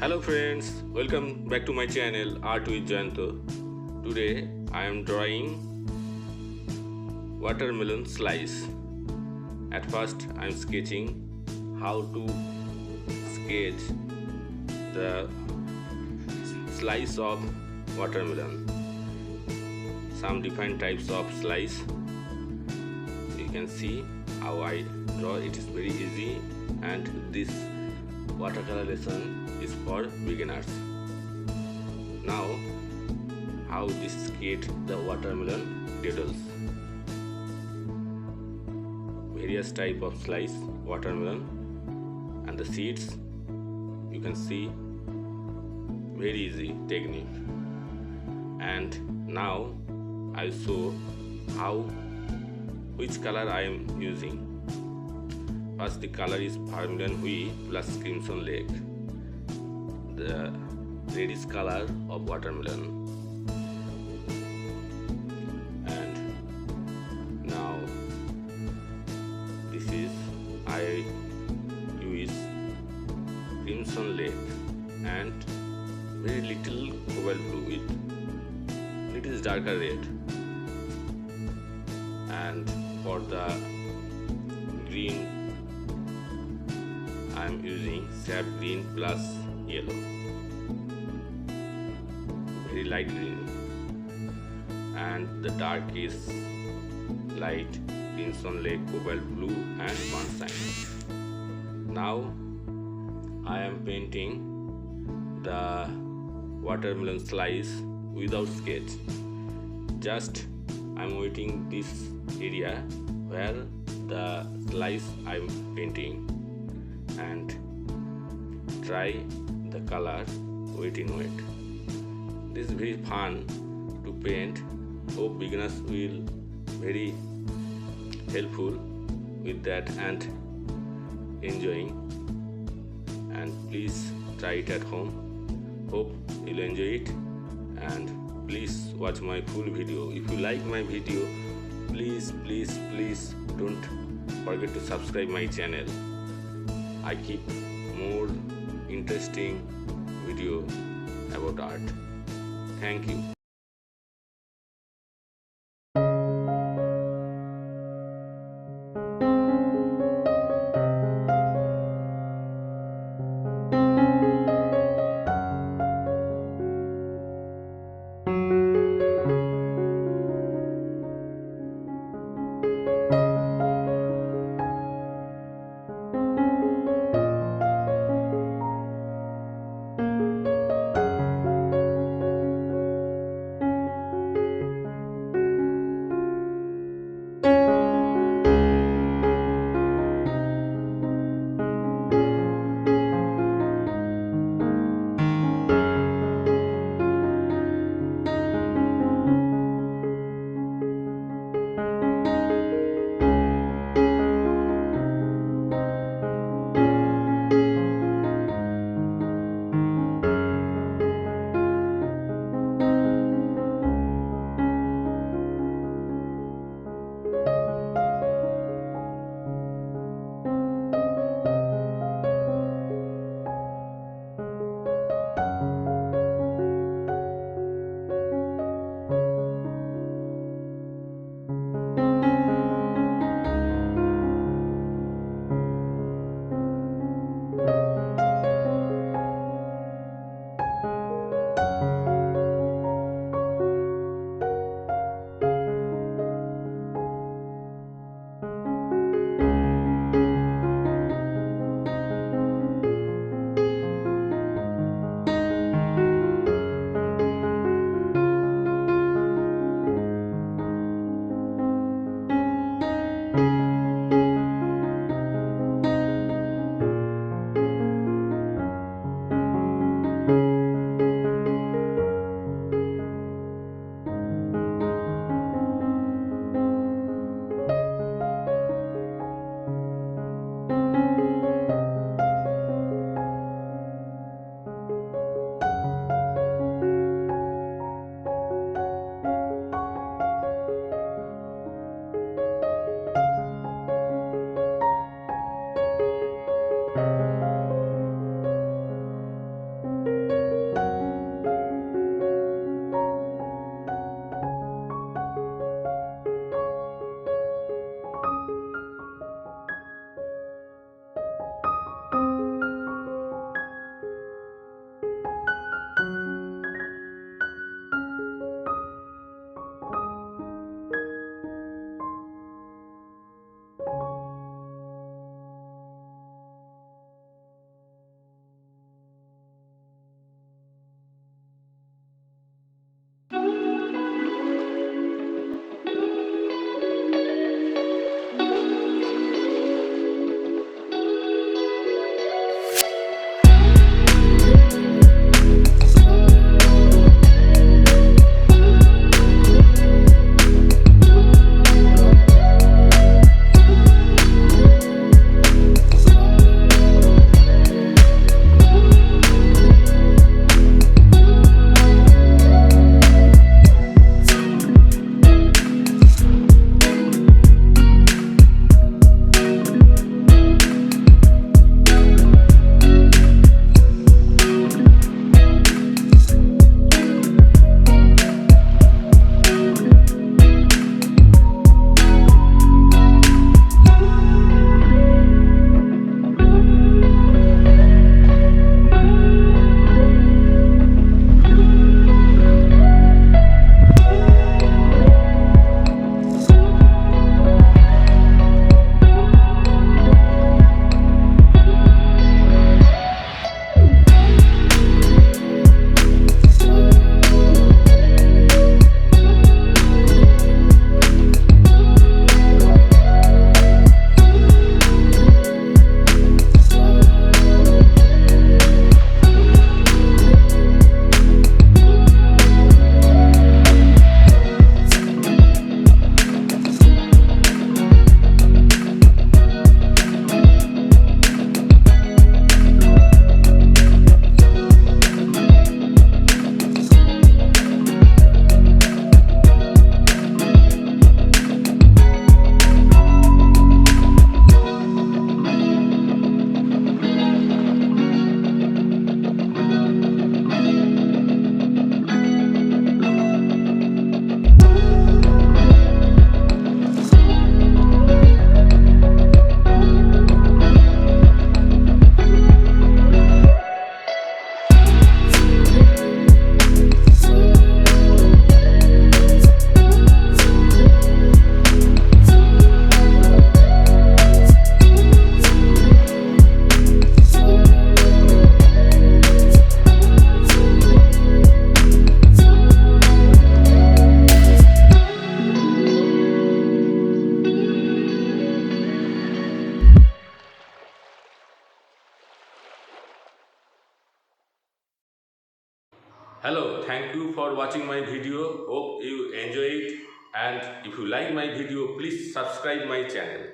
Hello friends, welcome back to my channel Art with Jayanta. Today I am drawing watermelon slice. At first I am sketching how to sketch the slice of watermelon. Some different types of slice. You can see how I draw. It is very easy, and this watercolor lesson is for beginners. Now, how to sketch the watermelon doodles. Various type of slice watermelon and the seeds. You can see very easy technique. And now I show which color I am using. First, the color is vermilion wheat plus crimson lake, the reddish color of watermelon. And now this is I use crimson lake and very little cobalt blue with little darker red. And for the green, I am using sap green plus yellow, very light green, and the dark is light crimson lake, cobalt blue, and sunshine. Now I am painting the watermelon slice without sketch. Just I am waiting this area where the slice I am painting and try the color wet in wet. This is very fun to paint. Hope beginners will very helpful with that and enjoying. And please try it at home. Hope you'll enjoy it, and please watch my full video. If you like my video, please don't forget to subscribe my channel. I keep more interesting video about art. Thank you. Hello, thank you for watching my video. Hope you enjoy it. And if you like my video, please subscribe my channel.